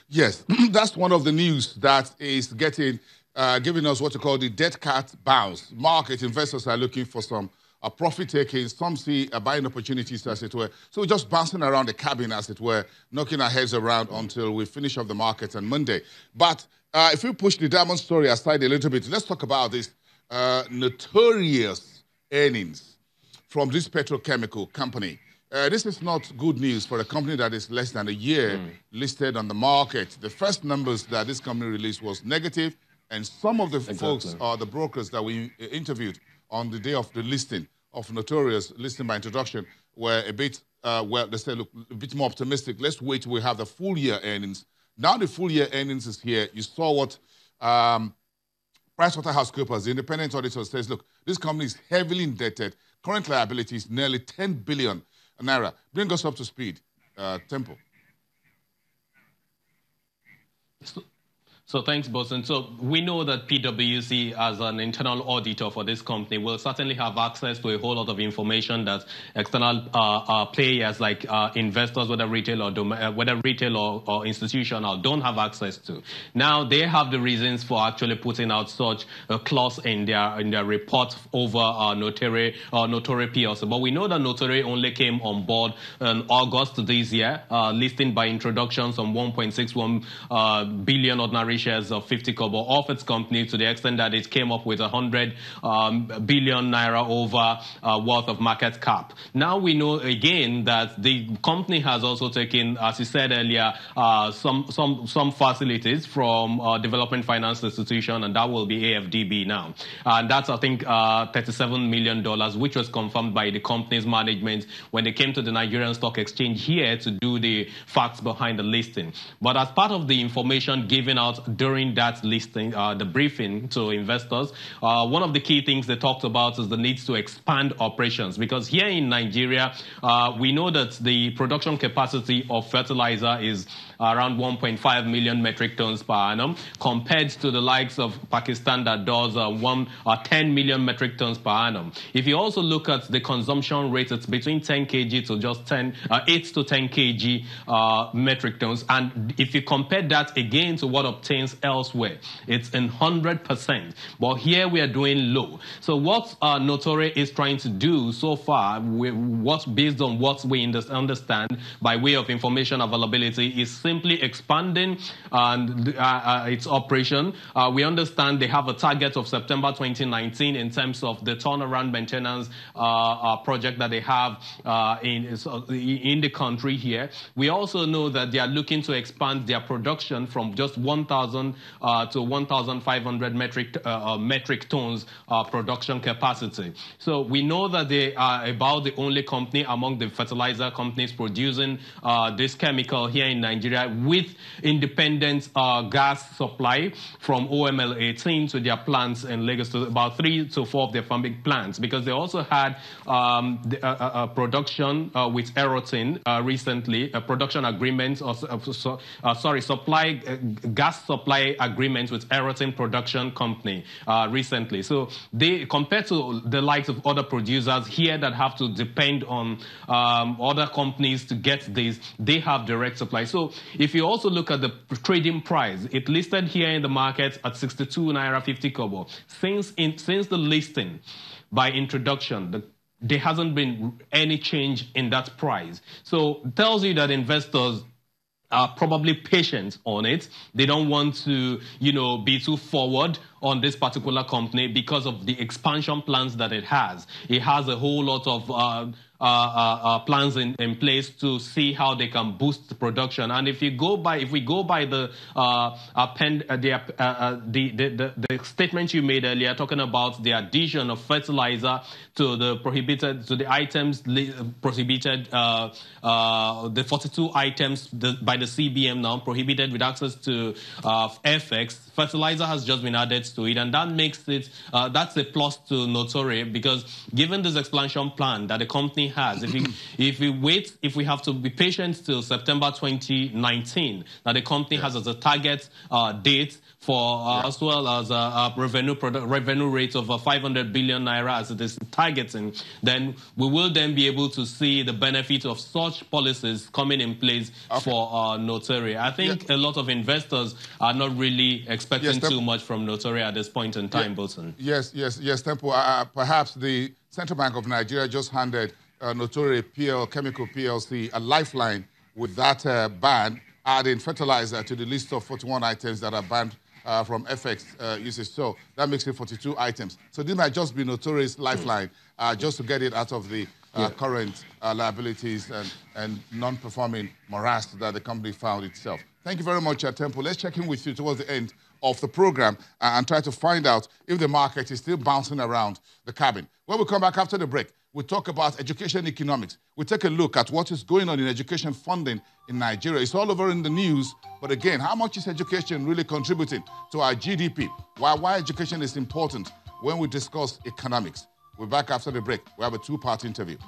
Yes, that's one of the news that is giving us what you call the dead cat bounce. Market investors are looking for some profit taking. Some see buying opportunities, as it were. So we're just bouncing around the cabin, as it were, knocking our heads around until we finish off the market on Monday. But if we push the diamond story aside a little bit, let's talk about this notorious earnings from this petrochemical company. This is not good news for a company that is less than a year listed on the market. The first numbers that this company released was negative, and some of the folks, the brokers that we interviewed on the day of the listing of Notorious, listing by introduction, were a bit, well, they said, look, a bit more optimistic. Let's wait till we have the full year earnings. Now the full year earnings is here. You saw what PricewaterhouseCoopers, the independent auditor, says, look, this company is heavily indebted. Current liability is nearly 10 billion naira. Bring us up to speed, Temple. So thanks, Bosun. So we know that PwC, as an internal auditor for this company, will certainly have access to a whole lot of information that external players like investors, whether retail or institutional, don't have access to. Now they have the reasons for actually putting out such a clause in their report over Notori PLC. But we know that Notori only came on board in August this year, listing by introduction some 1.61 billion ordinary shares of 50 kobo of its company, to the extent that it came up with 100 billion naira over worth of market cap. Now we know again that the company has also taken, as you said earlier, some facilities from Development Finance Institution, and that will be AFDB now. And that's, I think, $37 million, which was confirmed by the company's management when they came to the Nigerian Stock Exchange here to do the facts behind the listing. But as part of the information given out during that listing, the briefing to investors, one of the key things they talked about is the need to expand operations, because here in Nigeria, we know that the production capacity of fertilizer is around 1.5 million metric tons per annum, compared to the likes of Pakistan that does 10 million metric tons per annum. If you also look at the consumption rate, it's between 10 kg to just 8 to 10 kg metric tons. And if you compare that again to what obtains elsewhere, it's in 100%. But here we are doing low. So what Notori is trying to do so far, based on what we understand by way of information availability, is simply expanding its operation. We understand they have a target of September 2019 in terms of the turnaround maintenance project that they have in the country here. We also know that they are looking to expand their production from just 1,000 to 1,500 metric tons production capacity. So we know that they are about the only company among the fertilizer companies producing this chemical here in Nigeria, with independent gas supply from OML 18 to their plants in Lagos, to about 3 to 4 of their farming plants, because they also had production with Erotin recently, production agreements, gas supply agreements with Erotin Production Company recently. So they, compared to the likes of other producers here that have to depend on other companies to get this, they have direct supply. So if you also look at the trading price, it listed here in the market at 62 naira 50 kobo. Since the listing by introduction, there hasn't been any change in that price. So it tells you that investors are probably patient on it. They don't want to, be too forward on this particular company because of the expansion plans that it has. It has a whole lot of plans in place to see how they can boost the production. And if we go by the statement you made earlier, talking about the addition of fertilizer to the items prohibited, the 42 items by the CBN now prohibited with access to FX, fertilizer has just been added to it, and that makes it that's a plus to Notori, because given this expansion plan that the company company has. If we have to be patient till September 2019, that the company has as a target date for as well as a revenue rate of 500 billion naira as it is targeting, then we will then be able to see the benefit of such policies coming in place for Notori. I think a lot of investors are not really expecting too much from Notori at this point in time, Bosun. Yes, Temple. Perhaps the Central Bank of Nigeria just handed Notori Chemical PLC a lifeline with that ban, adding fertilizer to the list of 41 items that are banned from FX usage. So that makes it 42 items. So this might just be Notori's lifeline just to get it out of the current liabilities and non-performing morass that the company found itself. Thank you very much, Temple. Let's check in with you towards the end of the program and try to find out if the market is still bouncing around the cabin. When we come back after the break, we'll talk about education economics. We'll take a look at what is going on in education funding in Nigeria. It's all over in the news, but again, how much is education really contributing to our GDP? Why education is important when we discuss economics? We're back after the break. We have a two-part interview.